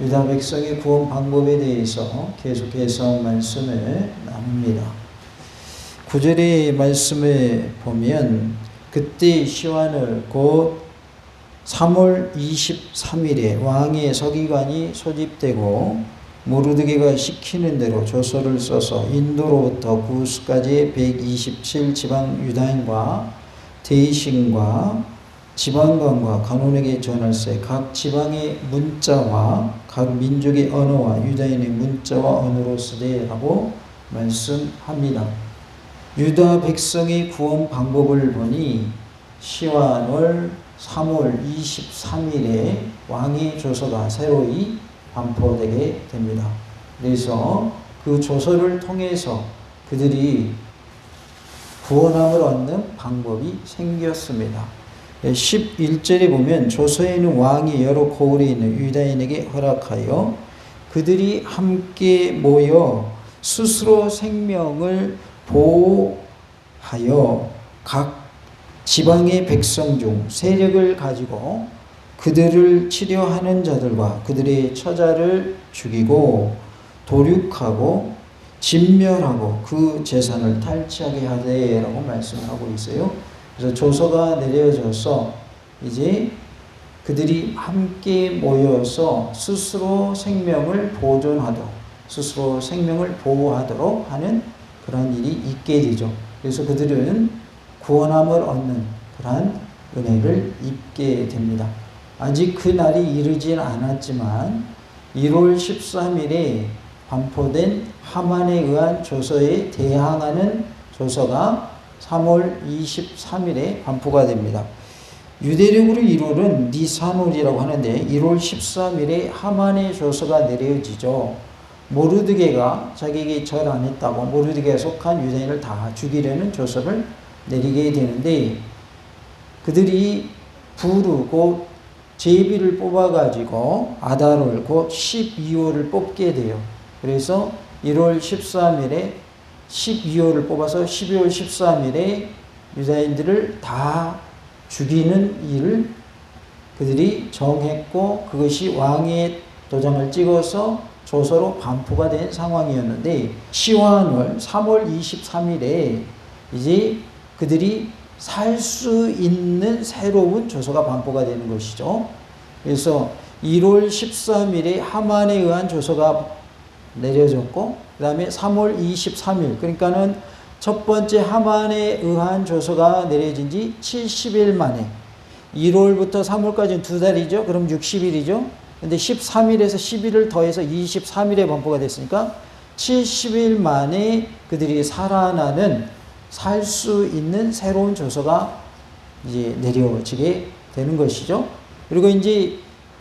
유다 백성의 구원 방법에 대해서 계속해서 말씀을 나눕니다. 9절의 말씀을 보면 그때 시완을 곧 3월 23일에 왕의 서기관이 소집되고 모르드게가 시키는 대로 조서를 써서 인도로부터 구스까지 127지방 유다인과 대신과 지방관과 간원에게 전할세. 각 지방의 문자와 각 민족의 언어와 유다인의 문자와 언어로 쓰되라고 말씀합니다. 유다 백성의 구원 방법을 보니 시완월 3월 23일에 왕의 조서가 새로이 반포되게 됩니다. 그래서 그 조서를 통해서 그들이 구원함을 얻는 방법이 생겼습니다. 11절에 보면 조서에는 왕이 여러 고을에 있는 유다인에게 허락하여 그들이 함께 모여 스스로 생명을 보호하여 각 지방의 백성 중 세력을 가지고 그들을 치려하는 자들과 그들의 처자를 죽이고 도륙하고 진멸하고 그 재산을 탈취하게 하되라고 말씀하고 있어요. 그래서 조서가 내려져서 이제 그들이 함께 모여서 스스로 생명을 보존하도록, 스스로 생명을 보호하도록 하는 그러한 일이 있게 되죠. 그래서 그들은 구원함을 얻는 그러한 은혜를 입게 됩니다. 아직 그 날이 이르진 않았지만 1월 13일에 반포된 하만에 의한 조서에 대항하는 조서가 3월 23일에 반포가 됩니다. 유대력으로 1월은 니산월이라고 하는데 1월 13일에 하만의 조서가 내려지죠. 모르드게가 자기에게 절 안 했다고 모르드게에 속한 유대인을 다 죽이려는 조서를 내리게 되는데 그들이 부르고 제비를 뽑아가지고 아달월 곧 12월을 뽑게 돼요. 그래서 1월 13일에 12월을 뽑아서 12월 13일에 유다인들을 다 죽이는 일을 그들이 정했고 그것이 왕의 도장을 찍어서 조서로 반포가 된 상황이었는데 시완월 3월 23일에 이제 그들이 살 수 있는 새로운 조서가 반포가 되는 것이죠. 그래서 1월 13일에 하만에 의한 조서가 내려졌고 그 다음에 3월 23일 그러니까는 첫 번째 하만에 의한 조서가 내려진 지 70일 만에 1월부터 3월까지는 2달이죠. 그럼 60일이죠. 근데 13일에서 10일을 더해서 23일에 반포가 됐으니까 70일 만에 그들이 살아나는 살 수 있는 새로운 조서가 이제 내려지게 되는 것이죠. 그리고 이제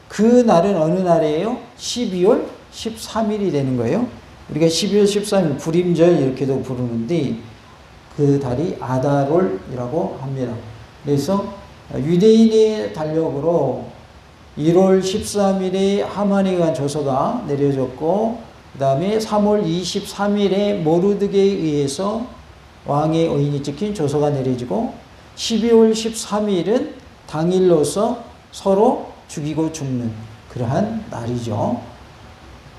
그 날은 어느 날이에요? 12월 13일이 되는 거예요. 우리가 12월 13일 불임절 이렇게도 부르는데 그 달이 아달월이라고 합니다. 그래서 유대인의 달력으로 1월 13일에 하만에 의한 조서가 내려졌고 그 다음에 3월 23일에 모르드게에 의해서 왕의 의인이 찍힌 조서가 내려지고 12월 13일은 당일로서 서로 죽이고 죽는 그러한 날이죠.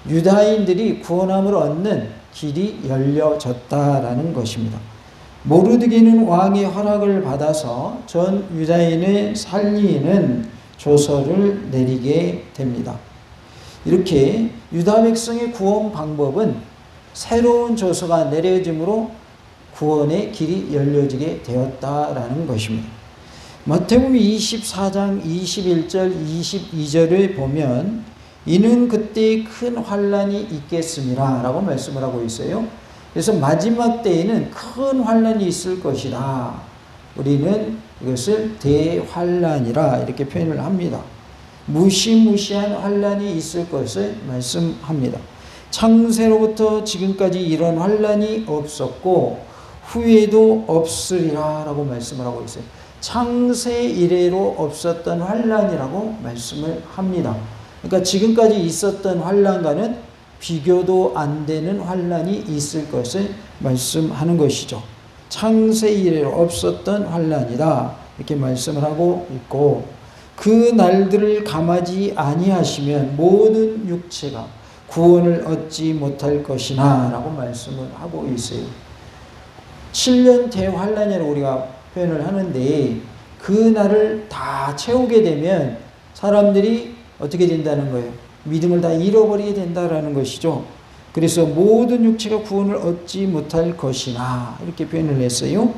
유다인들이 구원함을 얻는 길이 열려졌다라는 것입니다. 모르드게는 왕의 허락을 받아서 전 유다인을 살리는 조서를 내리게 됩니다. 이렇게 유다 백성의 구원 방법은 새로운 조서가 내려짐으로 구원의 길이 열려지게 되었다라는 것입니다. 마태복음 24장 21절 22절을 보면 이는 그때 큰 환난이 있겠습니다 라고 말씀을 하고 있어요. 그래서 마지막 때에는 큰 환난이 있을 것이다. 우리는 이것을 대환난이라 이렇게 표현을 합니다. 무시무시한 환난이 있을 것을 말씀합니다. 창세로부터 지금까지 이런 환난이 없었고 후에도 없으리라 라고 말씀을 하고 있어요. 창세 이래로 없었던 환난이라고 말씀을 합니다. 그러니까 지금까지 있었던 환난과는 비교도 안 되는 환난이 있을 것을 말씀하는 것이죠. 창세 이래로 없었던 환난이다 이렇게 말씀을 하고 있고 그 날들을 감하지 아니하시면 모든 육체가 구원을 얻지 못할 것이나 라고 말씀을 하고 있어요. 7년 대환란이라고 우리가 표현을 하는데 그 날을 다 채우게 되면 사람들이 어떻게 된다는 거예요? 믿음을 다 잃어버리게 된다라는 것이죠. 그래서 모든 육체가 구원을 얻지 못할 것이나 이렇게 표현을 했어요.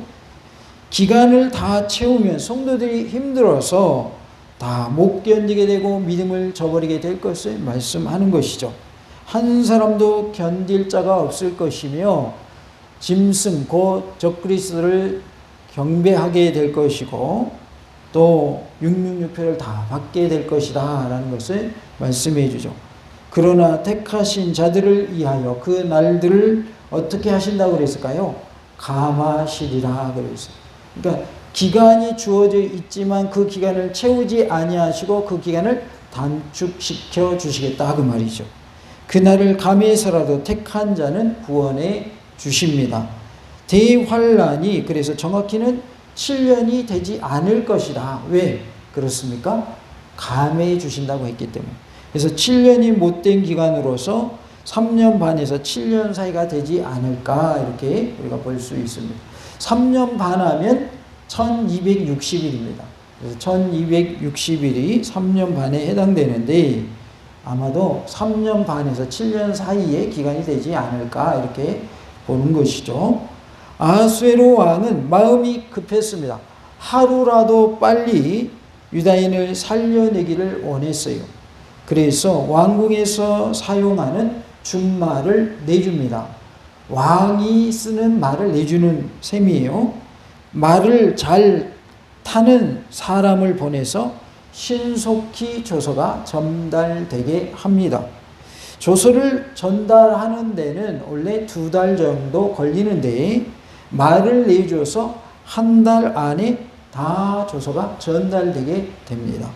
기간을 다 채우면 성도들이 힘들어서 다 못 견디게 되고 믿음을 저버리게 될 것을 말씀하는 것이죠. 한 사람도 견딜 자가 없을 것이며 짐승 곧 적그리스도를 경배하게 될 것이고 또 666표를 다 받게 될 것이다 라는 것을 말씀해 주죠. 그러나 택하신 자들을 위하여 그 날들을 어떻게 하신다고 그랬을까요? 감하시리라 그랬어요. 그러니까 기간이 주어져 있지만 그 기간을 채우지 아니하시고 그 기간을 단축시켜 주시겠다 그 말이죠. 그날을 감해서라도 택한 자는 구원해 주십니다. 대환란이 그래서 정확히는 7년이 되지 않을 것이다. 왜 그렇습니까? 감해 주신다고 했기 때문에. 그래서 7년이 못된 기간으로서 3년 반에서 7년 사이가 되지 않을까 이렇게 우리가 볼 수 있습니다. 3년 반 하면 1260일입니다. 그래서 1260일이 3년 반에 해당되는데 아마도 3년 반에서 7년 사이의 기간이 되지 않을까 이렇게 보는 것이죠. 아하수에로 왕은 마음이 급했습니다. 하루라도 빨리 유다인을 살려내기를 원했어요. 그래서 왕궁에서 사용하는 준말을 내줍니다. 왕이 쓰는 말을 내주는 셈이에요. 말을 잘 타는 사람을 보내서 신속히 조서가 전달되게 합니다. 조서를 전달하는 데는 원래 2달 정도 걸리는데 말을 내줘서 1달 안에 다 조서가 전달되게 됩니다.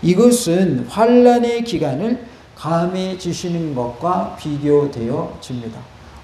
이것은 환란의 기간을 감해 주시는 것과 비교되어집니다.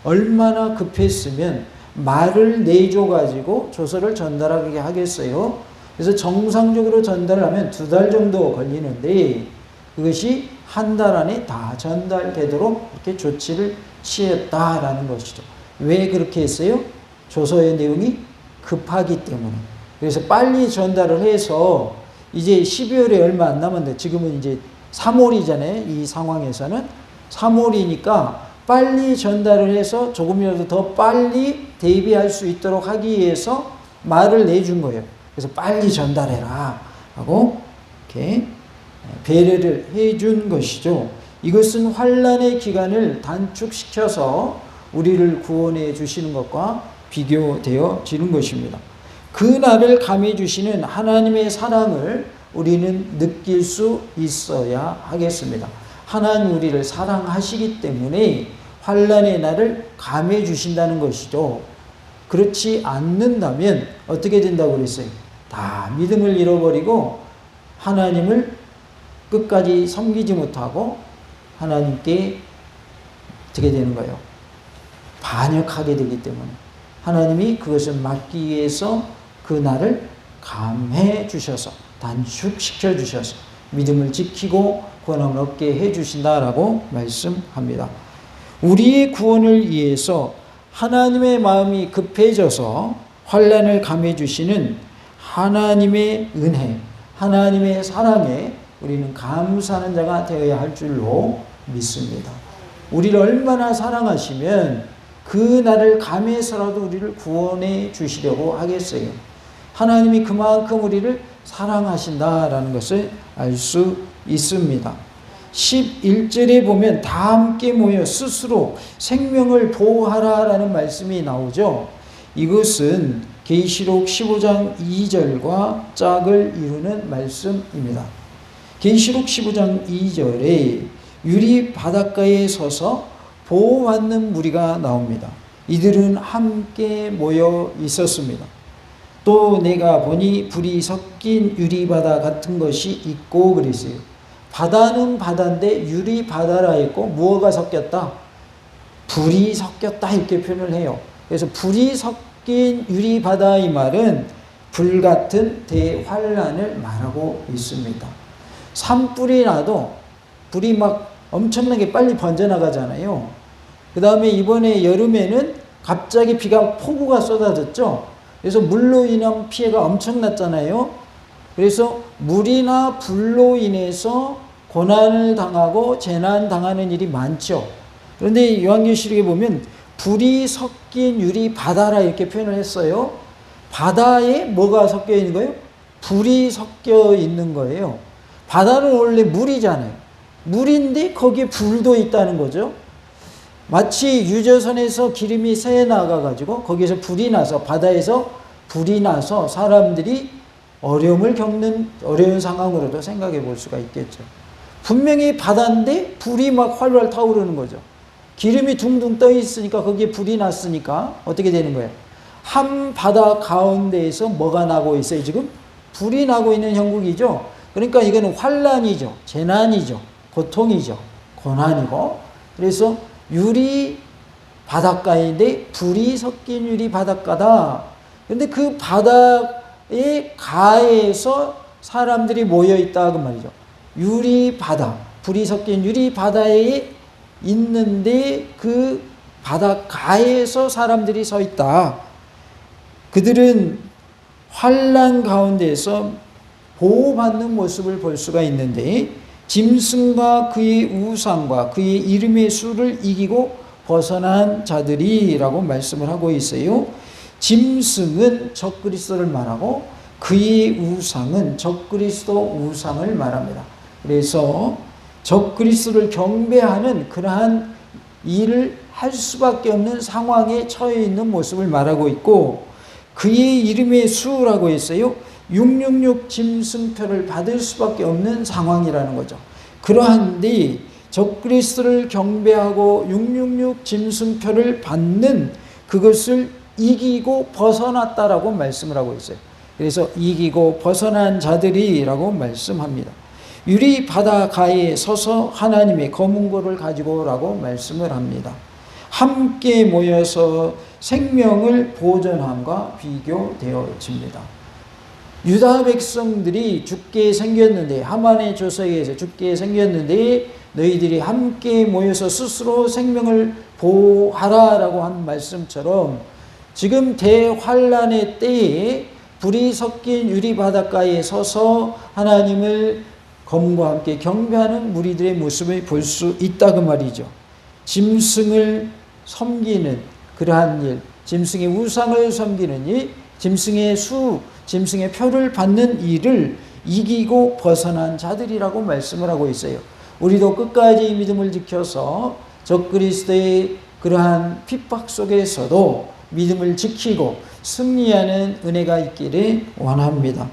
얼마나 급했으면 말을 내줘가지고 조서를 전달하게 하겠어요. 그래서 정상적으로 전달을 하면 2달 정도 걸리는데 그것이 1달 안에 다 전달되도록 이렇게 조치를 취했다라는 것이죠. 왜 그렇게 했어요? 조서의 내용이 급하기 때문에. 그래서 빨리 전달을 해서 이제 12월에 얼마 안 남았는데 지금은 이제 3월이잖아요. 이 상황에서는 3월이니까 빨리 전달을 해서 조금이라도 더 빨리 대비할 수 있도록 하기 위해서 말을 내준 거예요. 그래서 빨리 전달해라 하고 이렇게 배려를 해준 것이죠. 이것은 환란의 기간을 단축시켜서 우리를 구원해 주시는 것과 비교되어지는 것입니다. 그 날을 감해 주시는 하나님의 사랑을 우리는 느낄 수 있어야 하겠습니다. 하나님 우리를 사랑하시기 때문에 환란의 날을 감해 주신다는 것이죠. 그렇지 않는다면 어떻게 된다고 그랬어요? 다 믿음을 잃어버리고 하나님을 끝까지 섬기지 못하고 하나님께 어떻게 되는 거예요? 반역하게 되기 때문에 하나님이 그것을 막기 위해서 그 날을 감해 주셔서 단축시켜 주셔서 믿음을 지키고 구원을 얻게 해 주신다라고 말씀합니다. 우리의 구원을 위해서 하나님의 마음이 급해져서 환란을 감해 주시는 하나님의 은혜, 하나님의 사랑에 우리는 감사하는 자가 되어야 할 줄로 믿습니다. 우리를 얼마나 사랑하시면 그 날을 감해서라도 우리를 구원해 주시려고 하겠어요. 하나님이 그만큼 우리를 사랑하신다라는 것을 알 수 있습니다. 11절에 보면 다 함께 모여 스스로 생명을 보호하라라는 말씀이 나오죠. 이것은 계시록 15장 2절과 짝을 이루는 말씀입니다. 계시록 15장 2절에 유리 바닷가에 서서 보호받는 무리가 나옵니다. 이들은 함께 모여 있었습니다. 또 내가 보니 불이 섞인 유리바다 같은 것이 있고 그랬어요. 바다는 바다인데 유리바다라 했고 무엇가 섞였다? 불이 섞였다 이렇게 표현을 해요. 그래서 불이 섞인 유리바다 이 말은 불같은 대환란을 말하고 있습니다. 산불이 나도 불이 막 엄청나게 빨리 번져나가잖아요. 그 다음에 이번에 여름에는 갑자기 폭우가 쏟아졌죠. 그래서 물로 인한 피해가 엄청났잖아요. 그래서 물이나 불로 인해서 고난을 당하고 재난 당하는 일이 많죠. 그런데 요한계시록에 보면 불이 섞인 유리 바다라 이렇게 표현을 했어요. 바다에 뭐가 섞여 있는 거예요? 불이 섞여 있는 거예요. 바다는 원래 물이잖아요. 물인데 거기에 불도 있다는 거죠. 마치 유조선에서 기름이 새어 나가가지고 거기에서 불이 나서, 바다에서 불이 나서 사람들이 어려움을 겪는 어려운 상황으로도 생각해 볼 수가 있겠죠. 분명히 바다인데 불이 막 활활 타오르는 거죠. 기름이 둥둥 떠 있으니까 거기에 불이 났으니까 어떻게 되는 거예요? 한 바다 가운데에서 뭐가 나고 있어요? 지금 불이 나고 있는 형국이죠. 그러니까 이거는 환난이죠. 재난이죠. 고통이죠. 고난이고. 그래서 유리 바닷가인데 불이 섞인 유리 바닷가다. 근데 그 바다의 가에서 사람들이 모여 있다 그 말이죠. 유리 바다, 불이 섞인 유리 바다에 있는데 그 바닷가에서 사람들이 서 있다. 그들은 환난 가운데서 보호받는 모습을 볼 수가 있는데 짐승과 그의 우상과 그의 이름의 수를 이기고 벗어난 자들이라고 말씀을 하고 있어요. 짐승은 적그리스도를 말하고 그의 우상은 적그리스도 우상을 말합니다. 그래서 적그리스도를 경배하는 그러한 일을 할 수밖에 없는 상황에 처해 있는 모습을 말하고 있고 그의 이름의 수라고 했어요. 666 짐승표를 받을 수밖에 없는 상황이라는 거죠. 그러한데 적그리스도를 경배하고 666 짐승표를 받는 그것을 이기고 벗어났다라고 말씀을 하고 있어요. 그래서 이기고 벗어난 자들이라고 말씀합니다. 유리 바다가에 서서 하나님의 검은고를 가지고라고 말씀을 합니다. 함께 모여서 생명을 보존함과 비교되어집니다. 유다 백성들이 죽게 생겼는데 하만의 조서에 의해서 죽게 생겼는데 너희들이 함께 모여서 스스로 생명을 보호하라라고 한 말씀처럼 지금 대환란의 때에 불이 섞인 유리 바닷가에 서서 하나님을 검과 함께 경배하는 무리들의 모습을 볼 수 있다 그 말이죠. 짐승을 섬기는 그러한 일, 짐승의 우상을 섬기는 일, 짐승의 수, 짐승의 표를 받는 일을 이기고 벗어난 자들이라고 말씀을 하고 있어요. 우리도 끝까지 이 믿음을 지켜서 적그리스도의 그러한 핍박 속에서도 믿음을 지키고 승리하는 은혜가 있기를 원합니다.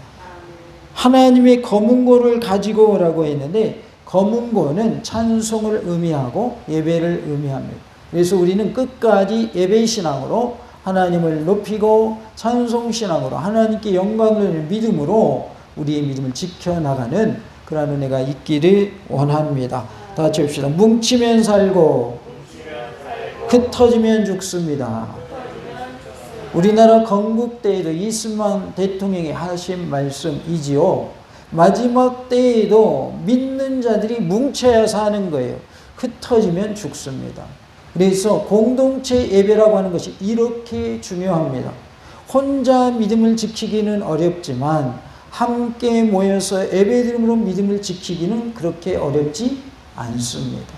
하나님의 검은고를 가지고 오라고 했는데 검은고는 찬송을 의미하고 예배를 의미합니다. 그래서 우리는 끝까지 예배신앙으로 하나님을 높이고 찬송신앙으로 하나님께 영광을 드리는 믿음으로 우리의 믿음을 지켜나가는 그런 은혜가 있기를 원합니다. 다 같이 합시다. 뭉치면 살고 흩어지면 죽습니다. 우리나라 건국 때에도 이승만 대통령이 하신 말씀이지요. 마지막 때에도 믿는 자들이 뭉쳐야 사는 거예요. 흩어지면 죽습니다. 그래서 공동체 예배라고 하는 것이 이렇게 중요합니다. 혼자 믿음을 지키기는 어렵지만 함께 모여서 예배드림으로 믿음을 지키기는 그렇게 어렵지 않습니다.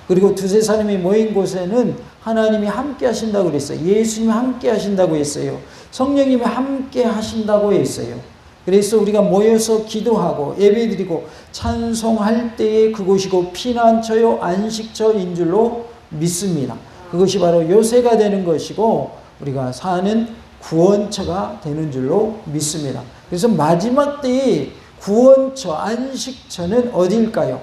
그리고 두세 사람이 모인 곳에는 하나님이 함께 하신다고 그랬어요. 예수님이 함께 하신다고 했어요. 성령님이 함께 하신다고 했어요. 그래서 우리가 모여서 기도하고 예배드리고 찬송할 때에 그곳이고 피난처요 안식처인 줄로 믿습니다. 그것이 바로 요새가 되는 것이고 우리가 사는 구원처가 되는 줄로 믿습니다. 그래서 마지막 때의 구원처, 안식처는 어디일까요?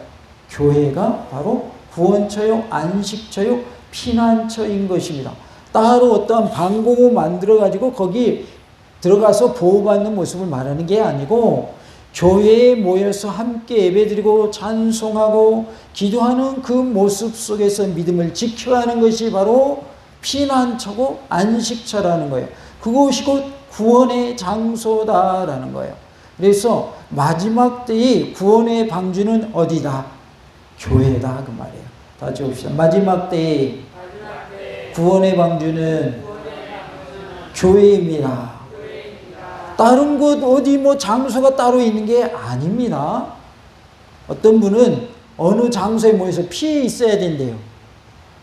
교회가 바로 구원처요, 안식처요, 피난처인 것입니다. 따로 어떠한 방공호 만들어가지고 거기 들어가서 보호받는 모습을 말하는 게 아니고 교회에 모여서 함께 예배드리고 찬송하고 기도하는 그 모습 속에서 믿음을 지켜가는 것이 바로 피난처고 안식처라는 거예요. 그곳이 곧 구원의 장소다라는 거예요. 그래서 마지막 때의 구원의 방주는 어디다? 교회다 그 말이에요. 다 적읍시다. 마지막 때의 구원의 방주는 교회입니다. 다른 곳 어디 뭐 장소가 따로 있는 게 아닙니다. 어떤 분은 어느 장소에 모여서 피해 있어야 된대요.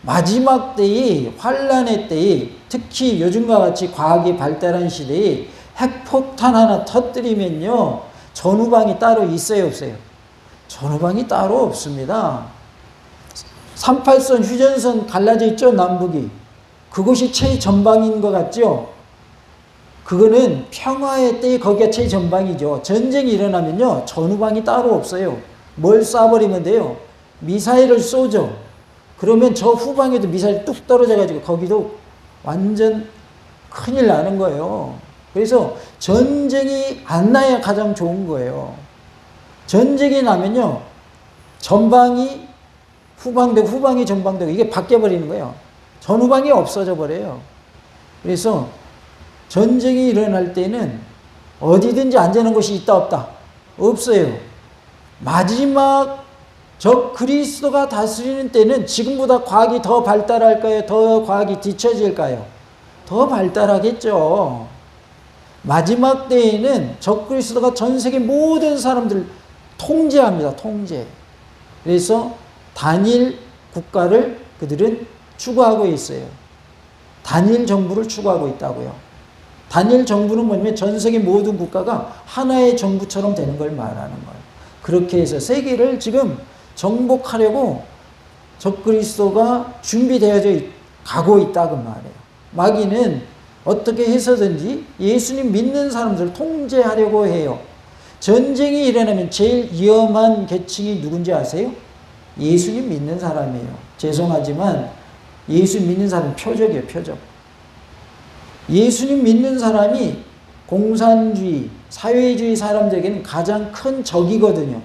마지막 때의 환란의 때에 특히 요즘과 같이 과학이 발달한 시대에 핵폭탄 하나 터뜨리면요 전후방이 따로 있어요 없어요? 전후방이 따로 없습니다. 38선 휴전선 갈라져 있죠 남북이. 그것이 최전방인 것 같죠? 그거는 평화의 때에 거기가 최전방이죠. 전쟁이 일어나면요 전후방이 따로 없어요. 뭘 쏴버리면 돼요? 미사일을 쏘죠. 그러면 저 후방에도 미사일이 뚝 떨어져가지고 거기도 완전 큰일 나는 거예요. 그래서 전쟁이 안 나야 가장 좋은 거예요. 전쟁이 나면요 전방이 후방되고 후방이 전방되고 이게 바뀌어버리는 거예요. 전후방이 없어져 버려요. 그래서 전쟁이 일어날 때는 어디든지 안전한 곳이 있다 없다? 없어요. 마지막 저 그리스도가 다스리는 때는 지금보다 과학이 더 발달할까요? 더 과학이 뒤처질까요? 더 발달하겠죠. 마지막 때에는 저 그리스도가 전 세계 모든 사람들 통제합니다. 통제. 그래서 단일 국가를 그들은 추구하고 있어요. 단일 정부를 추구하고 있다고요. 단일 정부는 뭐냐면 전 세계 모든 국가가 하나의 정부처럼 되는 걸 말하는 거예요. 그렇게 해서 세계를 지금 정복하려고 적그리스도가 준비되어져 가고 있다 그 말이에요. 마귀는 어떻게 해서든지 예수님 믿는 사람들을 통제하려고 해요. 전쟁이 일어나면 제일 위험한 계층이 누군지 아세요? 예수님 믿는 사람이에요. 죄송하지만 예수 믿는 사람은 표적이에요. 표적. 예수님 믿는 사람이 공산주의, 사회주의 사람들에게는 가장 큰 적이거든요.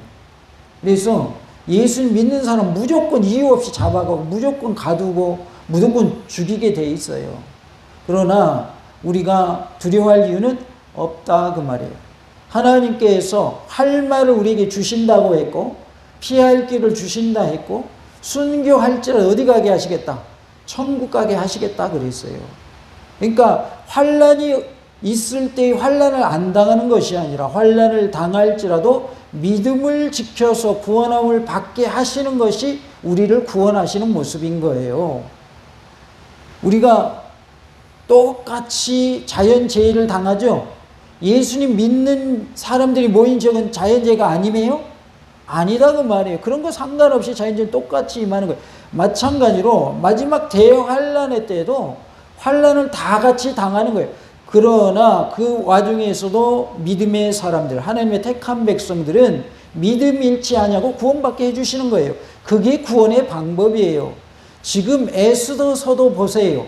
그래서 예수님 믿는 사람 무조건 이유 없이 잡아가고 무조건 가두고 무조건 죽이게 돼 있어요. 그러나 우리가 두려워할 이유는 없다 그 말이에요. 하나님께서 할 말을 우리에게 주신다고 했고 피할 길을 주신다 했고 순교할지라도 어디 가게 하시겠다? 천국 가게 하시겠다 그랬어요. 그러니까 환란이 있을 때의 환란을 안 당하는 것이 아니라 환란을 당할지라도 믿음을 지켜서 구원함을 받게 하시는 것이 우리를 구원하시는 모습인 거예요. 우리가 똑같이 자연재해를 당하죠. 예수님 믿는 사람들이 모인 적은 자연재해가 아니에요? 아니다 그 말이에요. 그런 거 상관없이 자연재해 똑같이 임하는 거예요. 마찬가지로 마지막 대환란의 때에도 환란을 다 같이 당하는 거예요. 그러나 그 와중에서도 믿음의 사람들, 하나님의 택한 백성들은 믿음 잃지 아니하고 구원받게 해주시는 거예요. 그게 구원의 방법이에요. 지금 에스더서도 보세요.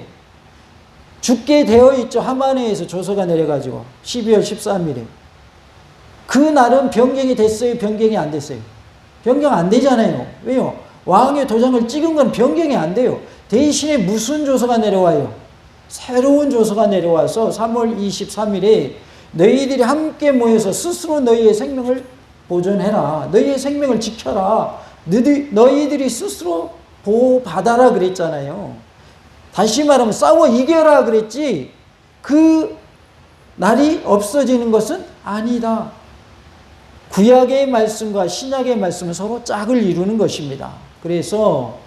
죽게 되어 있죠. 하만에서 조서가 내려가지고 12월 13일에. 그 날은 변경이 됐어요? 변경이 안 됐어요? 변경 안 되잖아요. 왜요? 왕의 도장을 찍은 건 변경이 안 돼요. 대신에 무슨 조서가 내려와요? 새로운 조서가 내려와서 3월 23일에 너희들이 함께 모여서 스스로 너희의 생명을 보존해라. 너희의 생명을 지켜라. 너희들이 스스로 보호받아라 그랬잖아요. 다시 말하면 싸워 이겨라 그랬지 그 날이 없어지는 것은 아니다. 구약의 말씀과 신약의 말씀은 서로 짝을 이루는 것입니다. 그래서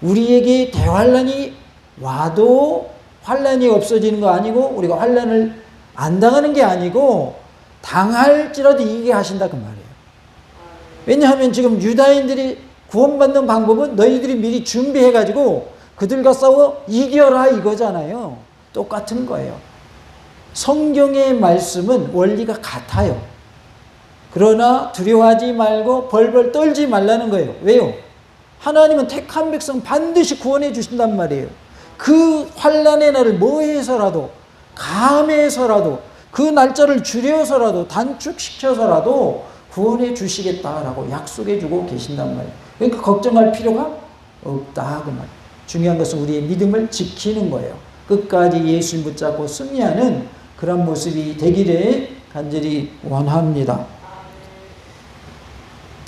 우리에게 대환란이 와도 환란이 없어지는 거 아니고 우리가 환란을 안 당하는 게 아니고 당할지라도 이기게 하신다 그 말이에요. 왜냐하면 지금 유다인들이 구원받는 방법은 너희들이 미리 준비해가지고 그들과 싸워 이겨라 이거잖아요. 똑같은 거예요. 성경의 말씀은 원리가 같아요. 그러나 두려워하지 말고 벌벌 떨지 말라는 거예요. 왜요? 하나님은 택한 백성 반드시 구원해 주신단 말이에요. 그 환란의 날을 뭐해서라도 감해서라도 그 날짜를 줄여서라도 단축시켜서라도 구원해 주시겠다라고 약속해 주고 계신단 말이에요. 그러니까 걱정할 필요가 없다 그 말이에요. 중요한 것은 우리의 믿음을 지키는 거예요. 끝까지 예수를 붙잡고 승리하는 그런 모습이 되기를 간절히 원합니다.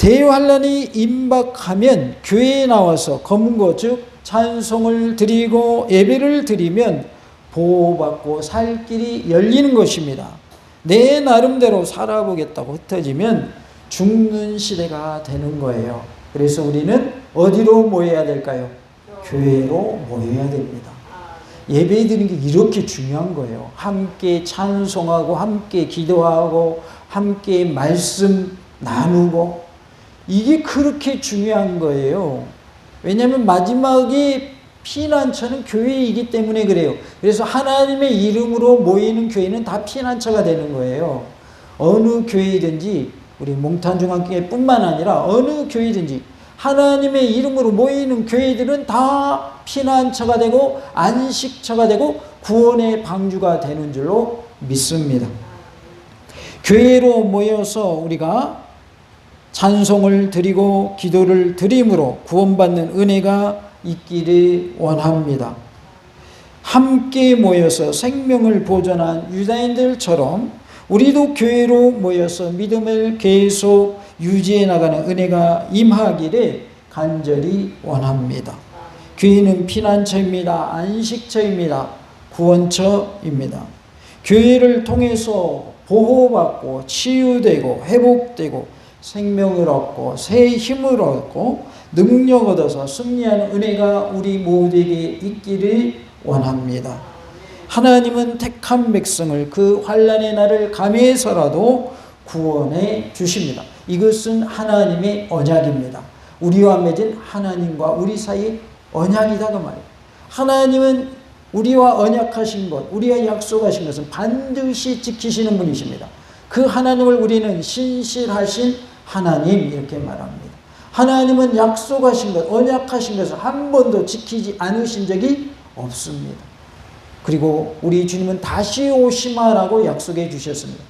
대환란이 임박하면 교회에 나와서 검거 즉 찬송을 드리고 예배를 드리면 보호받고 살 길이 열리는 것입니다. 내 나름대로 살아보겠다고 흩어지면 죽는 시대가 되는 거예요. 그래서 우리는 어디로 모여야 될까요? 교회로 모여야 됩니다. 예배 드리는 게 이렇게 중요한 거예요. 함께 찬송하고 함께 기도하고 함께 말씀 나누고 이게 그렇게 중요한 거예요. 왜냐하면 마지막에 피난처는 교회이기 때문에 그래요. 그래서 하나님의 이름으로 모이는 교회는 다 피난처가 되는 거예요. 어느 교회든지 우리 몽탄중앙교회뿐만 아니라 어느 교회든지 하나님의 이름으로 모이는 교회들은 다 피난처가 되고 안식처가 되고 구원의 방주가 되는 줄로 믿습니다. 교회로 모여서 우리가 찬송을 드리고 기도를 드림으로 구원받는 은혜가 있기를 원합니다. 함께 모여서 생명을 보존한 유다인들처럼 우리도 교회로 모여서 믿음을 계속 유지해 나가는 은혜가 임하기를 간절히 원합니다. 교회는 피난처입니다. 안식처입니다. 구원처입니다. 교회를 통해서 보호받고 치유되고 회복되고 생명을 얻고 새 힘을 얻고 능력 얻어서 승리하는 은혜가 우리 모두에게 있기를 원합니다. 하나님은 택한 백성을 그 환난의 날을 감해서라도 구원해 주십니다. 이것은 하나님의 언약입니다. 우리와 맺은 하나님과 우리 사이의 언약이다 그 말이에요. 하나님은 우리와 언약하신 것, 우리와 약속하신 것은 반드시 지키시는 분이십니다. 그 하나님을 우리는 신실하신 하나님 이렇게 말합니다. 하나님은 약속하신 것, 언약하신 것을 한 번도 지키지 않으신 적이 없습니다. 그리고 우리 주님은 다시 오시마라고 약속해 주셨습니다.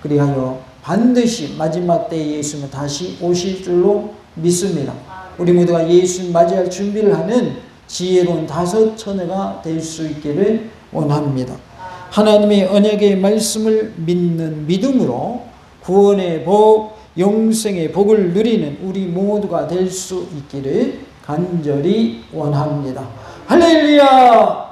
그리하여 반드시 마지막 때에 예수님은 다시 오실 줄로 믿습니다. 우리 모두가 예수님 맞이할 준비를 하는 지혜로운 다섯 처녀가 될 수 있기를 원합니다. 하나님의 언약의 말씀을 믿는 믿음으로 구원의 복, 영생의 복을 누리는 우리 모두가 될 수 있기를 간절히 원합니다. 할렐루야!